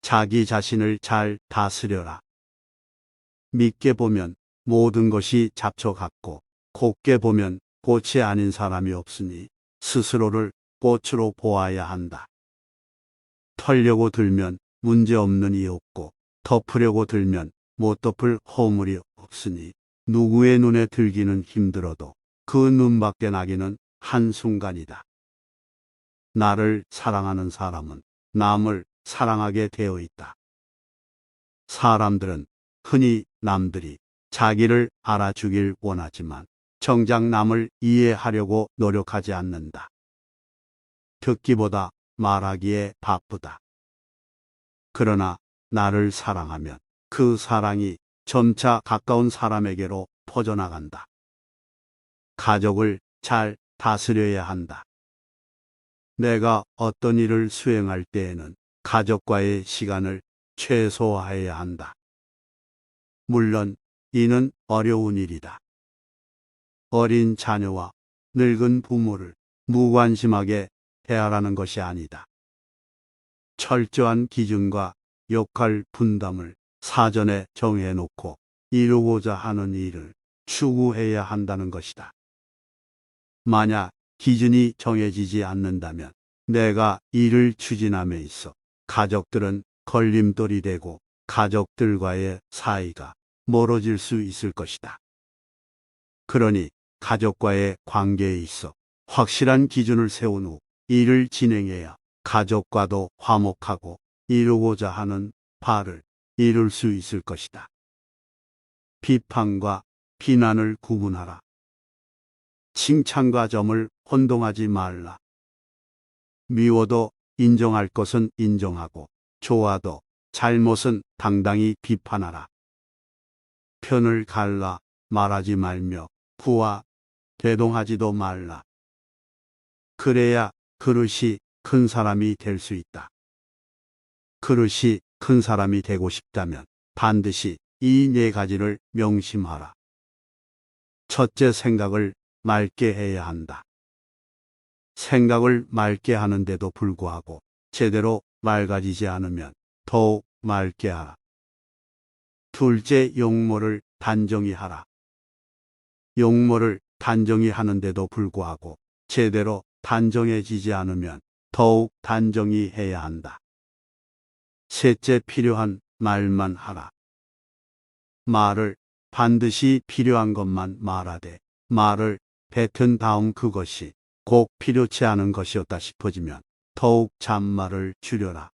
자기 자신을 잘 다스려라. 믿게 보면 모든 것이 잡초 같고 곱게 보면 꽃이 아닌 사람이 없으니 스스로를 꽃으로 보아야 한다. 털려고 들면 문제없는 이 없고 덮으려고 들면 못 덮을 허물이 없으니 누구의 눈에 들기는 힘들어도 그 눈밖에 나기는 한순간이다. 나를 사랑하는 사람은 남을 사랑하게 되어 있다. 사람들은 흔히 남들이 자기를 알아주길 원하지만 정작 남을 이해하려고 노력하지 않는다. 듣기보다 말하기에 바쁘다. 그러나 나를 사랑하면 그 사랑이 점차 가까운 사람에게로 퍼져나간다. 가족을 잘 다스려야 한다. 내가 어떤 일을 수행할 때에는 가족과의 시간을 최소화해야 한다. 물론 이는 어려운 일이다. 어린 자녀와 늙은 부모를 무관심하게 대하라는 것이 아니다. 철저한 기준과 역할 분담을 사전에 정해놓고 이루고자 하는 일을 추구해야 한다는 것이다. 만약 기준이 정해지지 않는다면 내가 일을 추진함에 있어 가족들은 걸림돌이 되고 가족들과의 사이가 멀어질 수 있을 것이다. 그러니 가족과의 관계에 있어 확실한 기준을 세운 후 일을 진행해야 가족과도 화목하고 이루고자 하는 바를 이룰 수 있을 것이다. 비판과 비난을 구분하라. 칭찬과 점을 혼동하지 말라. 미워도 인정할 것은 인정하고 좋아도 잘못은 당당히 비판하라. 편을 갈라 말하지 말며 부와 대동하지도 말라. 그래야 그릇이 큰 사람이 될 수 있다. 그릇이 큰 사람이 되고 싶다면 반드시 이 네 가지를 명심하라. 첫째, 생각을 맑게 해야 한다. 생각을 맑게 하는데도 불구하고 제대로 맑아지지 않으면 더욱 맑게 하라. 둘째, 용모를 단정히 하라. 용모를 단정히 하는데도 불구하고 제대로 단정해지지 않으면 더욱 단정히 해야 한다. 셋째, 필요한 말만 하라. 말을 반드시 필요한 것만 말하되 말을 뱉은 다음 그것이 꼭 필요치 않은 것이었다 싶어지면 더욱 잔말을 줄여라.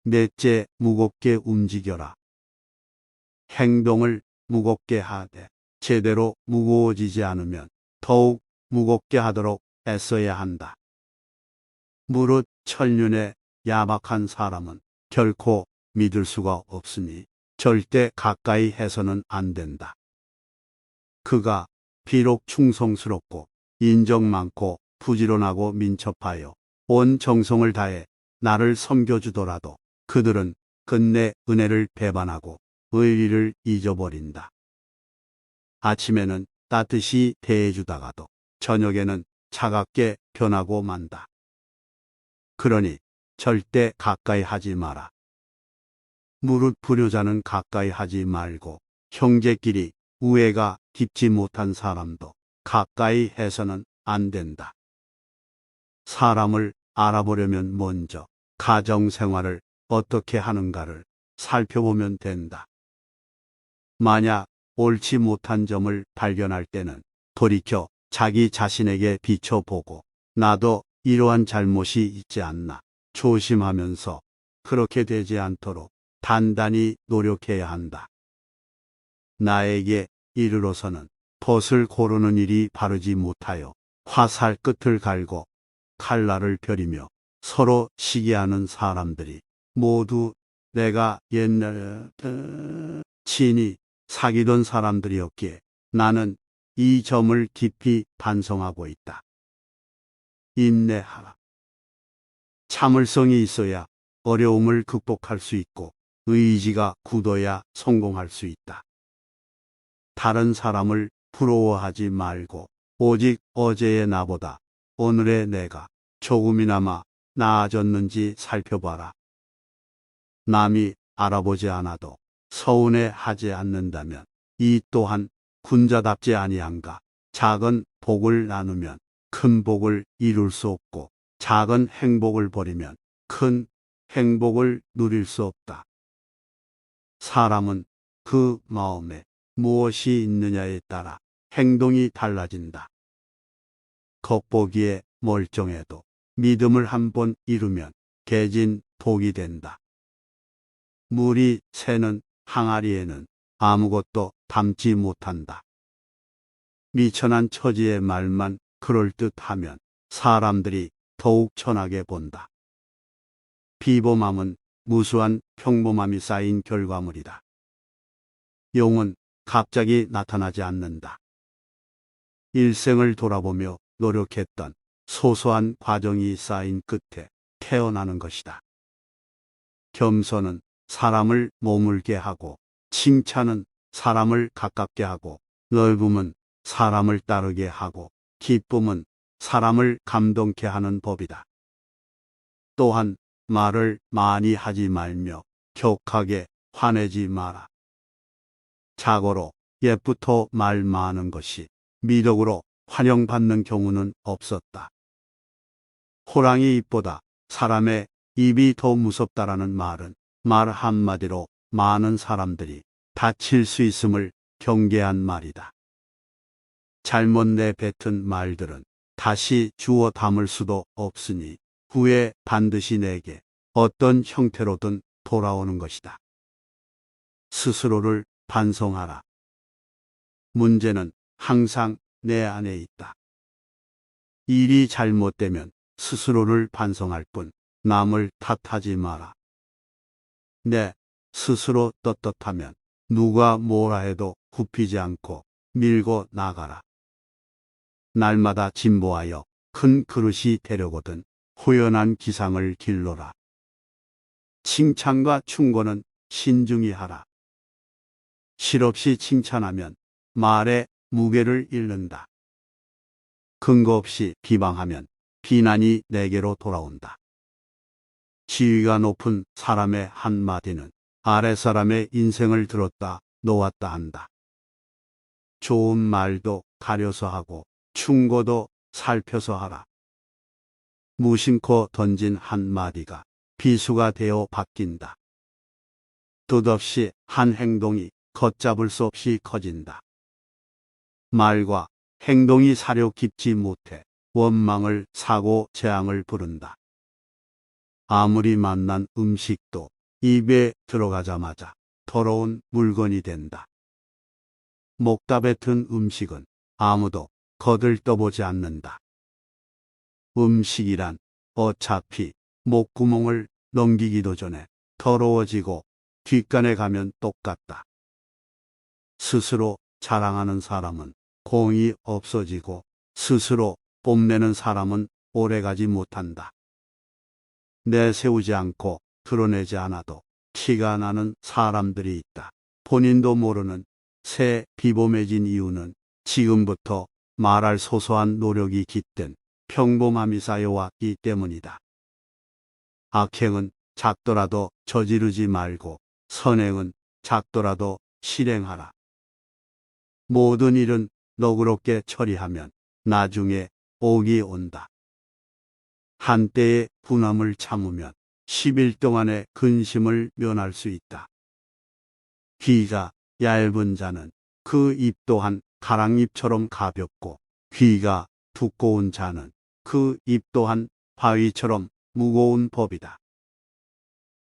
넷째, 무겁게 움직여라. 행동을 무겁게 하되 제대로 무거워지지 않으면 더욱 무겁게 하도록 애써야 한다. 무릇 천륜에 야박한 사람은 결코 믿을 수가 없으니 절대 가까이 해서는 안 된다. 그가 비록 충성스럽고 인정 많고 부지런하고 민첩하여 온 정성을 다해 나를 섬겨주더라도 그들은 끝내 은혜를 배반하고 의리를 잊어버린다. 아침에는 따뜻이 대해주다가도 저녁에는 차갑게 변하고 만다. 그러니 절대 가까이 하지 마라. 무릇 불효자는 가까이 하지 말고 형제끼리 우애가 깊지 못한 사람도 가까이 해서는 안 된다. 사람을 알아보려면 먼저 가정생활을 어떻게 하는가를 살펴보면 된다. 만약 옳지 못한 점을 발견할 때는 돌이켜 자기 자신에게 비춰보고 나도 이러한 잘못이 있지 않나 조심하면서 그렇게 되지 않도록 단단히 노력해야 한다. 나에게 이르러서는 벗을 고르는 일이 바르지 못하여 화살 끝을 갈고 칼날을 벼리며 서로 시기하는 사람들이 모두 내가 옛날에 친히 사귀던 사람들이었기에 나는 이 점을 깊이 반성하고 있다. 인내하라. 참을성이 있어야 어려움을 극복할 수 있고 의지가 굳어야 성공할 수 있다. 다른 사람을 부러워하지 말고 오직 어제의 나보다 오늘의 내가 조금이나마 나아졌는지 살펴봐라. 남이 알아보지 않아도 서운해 하지 않는다면 이 또한 군자답지 아니한가. 작은 복을 나누면 큰 복을 이룰 수 없고 작은 행복을 버리면 큰 행복을 누릴 수 없다. 사람은 그 마음에 무엇이 있느냐에 따라 행동이 달라진다. 겉보기에 멀쩡해도 믿음을 한번 잃으면 개진 독이 된다. 물이 새는 항아리에는 아무것도 담지 못한다. 미천한 처지의 말만 그럴듯하면 사람들이 더욱 천하게 본다. 비범함은 무수한 평범함이 쌓인 결과물이다. 용은 갑자기 나타나지 않는다. 일생을 돌아보며 노력했던 소소한 과정이 쌓인 끝에 태어나는 것이다. 겸손은 사람을 머물게 하고, 칭찬은 사람을 가깝게 하고, 넓음은 사람을 따르게 하고, 기쁨은 사람을 감동케 하는 법이다. 또한 말을 많이 하지 말며 격하게 화내지 마라. 자고로 옛부터 말 많은 것이 미덕으로 환영받는 경우는 없었다. 호랑이 입보다 사람의 입이 더 무섭다라는 말은 말 한마디로 많은 사람들이 다칠 수 있음을 경계한 말이다. 잘못 내뱉은 말들은 다시 주워 담을 수도 없으니 후에 반드시 내게 어떤 형태로든 돌아오는 것이다. 스스로를 반성하라. 문제는 항상 내 안에 있다. 일이 잘못되면 스스로를 반성할 뿐 남을 탓하지 마라. 내 스스로 떳떳하면 누가 뭐라 해도 굽히지 않고 밀고 나가라. 날마다 진보하여 큰 그릇이 되려거든 호연한 기상을 길러라. 칭찬과 충고는 신중히 하라. 실없이 칭찬하면 말의 무게를 잃는다. 근거 없이 비방하면 비난이 내게로 돌아온다. 지위가 높은 사람의 한마디는 아래 사람의 인생을 들었다 놓았다 한다. 좋은 말도 가려서 하고 충고도 살펴서 하라. 무심코 던진 한마디가 비수가 되어 바뀐다. 뜻없이 한 행동이 걷잡을 수 없이 커진다. 말과 행동이 사려 깊지 못해 원망을 사고 재앙을 부른다. 아무리 맛난 음식도 입에 들어가자마자 더러운 물건이 된다. 먹다 뱉은 음식은 아무도 거들떠보지 않는다. 음식이란 어차피 목구멍을 넘기기도 전에 더러워지고 뒷간에 가면 똑같다. 스스로 자랑하는 사람은 공이 없어지고 스스로 뽐내는 사람은 오래가지 못한다. 내세우지 않고 드러내지 않아도 티가 나는 사람들이 있다. 본인도 모르는 새 비범해진 이유는 지금부터 말할 소소한 노력이 깃든 평범함이 쌓여왔기 때문이다. 악행은 작더라도 저지르지 말고 선행은 작더라도 실행하라. 모든 일은 너그럽게 처리하면 나중에 복이 온다. 한때의 분함을 참으면 10일 동안의 근심을 면할 수 있다. 귀가 얇은 자는 그 입 또한 가랑잎처럼 가볍고 귀가 두꺼운 자는 그 입 또한 바위처럼 무거운 법이다.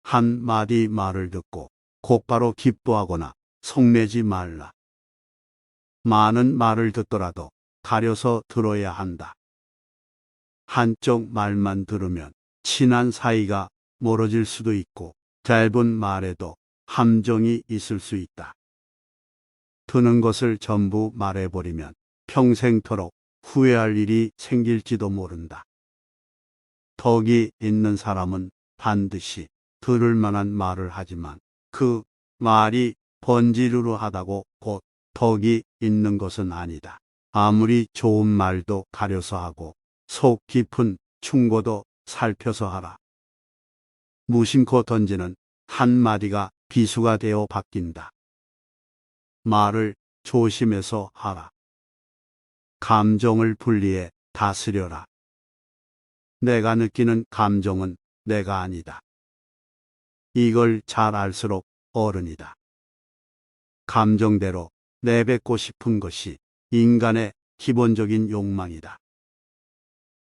한 마디 말을 듣고 곧바로 기뻐하거나 속내지 말라. 많은 말을 듣더라도 가려서 들어야 한다. 한쪽 말만 들으면 친한 사이가 멀어질 수도 있고 짧은 말에도 함정이 있을 수 있다. 드는 것을 전부 말해버리면 평생토록 후회할 일이 생길지도 모른다. 덕이 있는 사람은 반드시 들을 만한 말을 하지만 그 말이 번지르르하다고 곧 덕이 있는 것은 아니다. 아무리 좋은 말도 가려서 하고 속 깊은 충고도 살펴서 하라. 무심코 던지는 한마디가 비수가 되어 바뀐다. 말을 조심해서 하라. 감정을 분리해 다스려라. 내가 느끼는 감정은 내가 아니다. 이걸 잘 알수록 어른이다. 감정대로 내뱉고 싶은 것이 인간의 기본적인 욕망이다.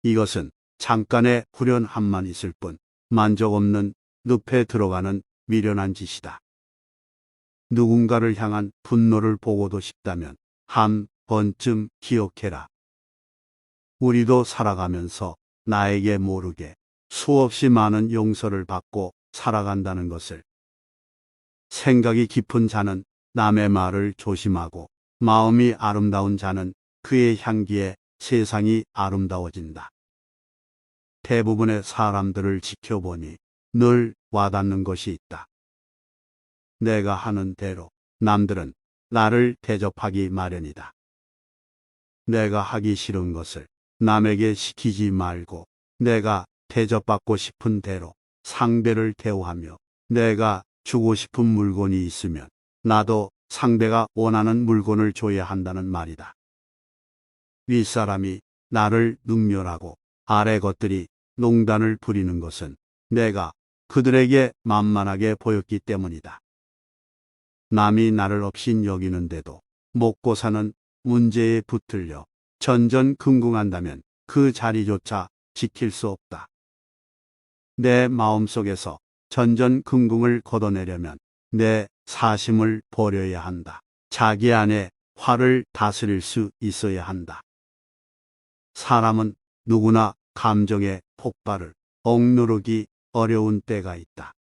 이것은 잠깐의 후련함만 있을 뿐 만족 없는 늪에 들어가는 미련한 짓이다. 누군가를 향한 분노를 보고도 싶다면 한 번쯤 기억해라. 우리도 살아가면서 나에게 모르게 수없이 많은 용서를 받고 살아간다는 것을. 생각이 깊은 자는 남의 말을 조심하고 마음이 아름다운 자는 그의 향기에 세상이 아름다워진다. 대부분의 사람들을 지켜보니 늘 와닿는 것이 있다. 내가 하는 대로 남들은 나를 대접하기 마련이다. 내가 하기 싫은 것을 남에게 시키지 말고 내가 대접받고 싶은 대로 상대를 대우하며 내가 주고 싶은 물건이 있으면 나도 상대가 원하는 물건을 줘야 한다는 말이다. 윗사람이 나를 능멸하고 아래 것들이 농단을 부리는 것은 내가 그들에게 만만하게 보였기 때문이다. 남이 나를 없인 여기는데도 먹고 사는 문제에 붙들려 전전긍긍한다면 그 자리조차 지킬 수 없다. 내 마음속에서 전전긍긍을 걷어내려면 내 사심을 버려야 한다. 자기 안에 화를 다스릴 수 있어야 한다. 사람은 누구나 감정의 폭발을 억누르기 어려운 때가 있다.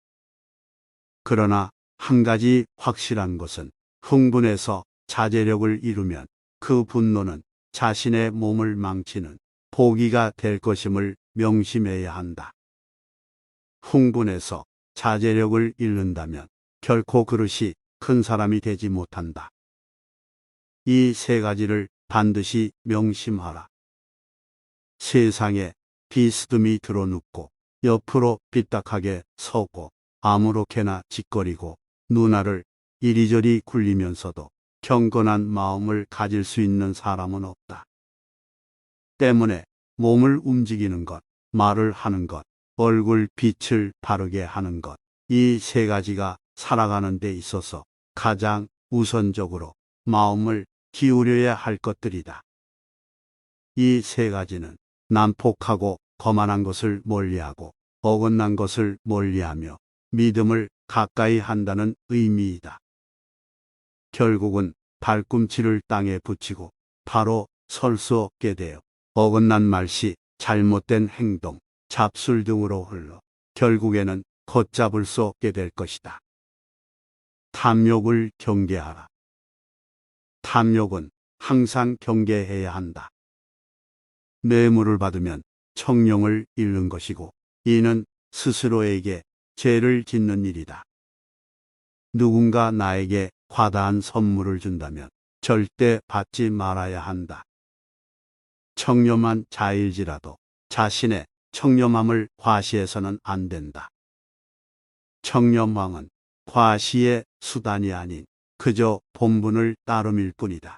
그러나 한 가지 확실한 것은 흥분해서 자제력을 이루면 그 분노는 자신의 몸을 망치는 포기가 될 것임을 명심해야 한다. 흥분해서 자제력을 잃는다면 결코 그릇이 큰 사람이 되지 못한다. 이 세 가지를 반드시 명심하라. 세상에 비스듬히 드러눕고 옆으로 삐딱하게 서고 아무렇게나 짓거리고 누나를 이리저리 굴리면서도 경건한 마음을 가질 수 있는 사람은 없다. 때문에 몸을 움직이는 것, 말을 하는 것, 얼굴 빛을 바르게 하는 것, 이 세 가지가 살아가는 데 있어서 가장 우선적으로 마음을 기울여야 할 것들이다. 이 세 가지는 난폭하고 거만한 것을 멀리하고 어긋난 것을 멀리하며 믿음을 가까이 한다는 의미이다. 결국은 발꿈치를 땅에 붙이고 바로 설 수 없게 되어 어긋난 말씨, 잘못된 행동, 잡술 등으로 흘러 결국에는 걷잡을 수 없게 될 것이다. 탐욕을 경계하라. 탐욕은 항상 경계해야 한다. 뇌물을 받으면 청령을 잃는 것이고 이는 스스로에게 죄를 짓는 일이다. 누군가 나에게 과다한 선물을 준다면 절대 받지 말아야 한다. 청렴한 자일지라도 자신의 청렴함을 과시해서는 안 된다. 청렴함은 과시의 수단이 아닌 그저 본분을 따름일 뿐이다.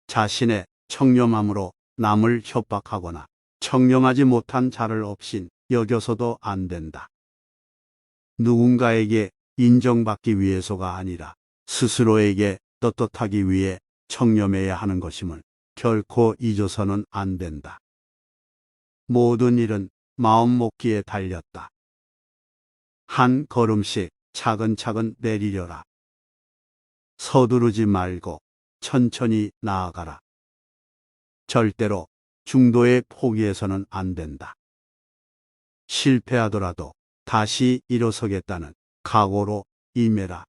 자신의 청렴함으로 남을 협박하거나 청렴하지 못한 자를 업신 여겨서도 안 된다. 누군가에게 인정받기 위해서가 아니라 스스로에게 떳떳하기 위해 청렴해야 하는 것임을 결코 잊어서는 안 된다. 모든 일은 마음 먹기에 달렸다. 한 걸음씩 차근차근 내리려라. 서두르지 말고 천천히 나아가라. 절대로 중도에 포기해서는 안 된다. 실패하더라도 다시 일어서겠다는 각오로 임해라.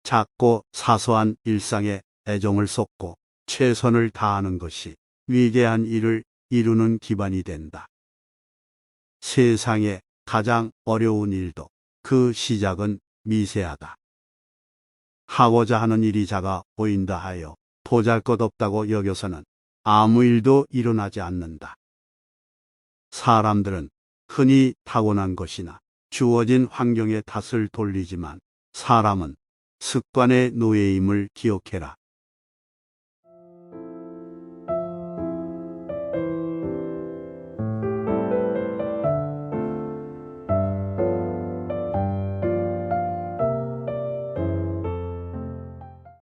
작고 사소한 일상에 애정을 쏟고 최선을 다하는 것이 위대한 일을 이루는 기반이 된다. 세상에 가장 어려운 일도 그 시작은 미세하다. 하고자 하는 일이 작아 보인다 하여 보잘것없다고 여겨서는 아무 일도 일어나지 않는다. 사람들은 흔히 타고난 것이나 주어진 환경에 탓을 돌리지만 사람은 습관의 노예임을 기억해라.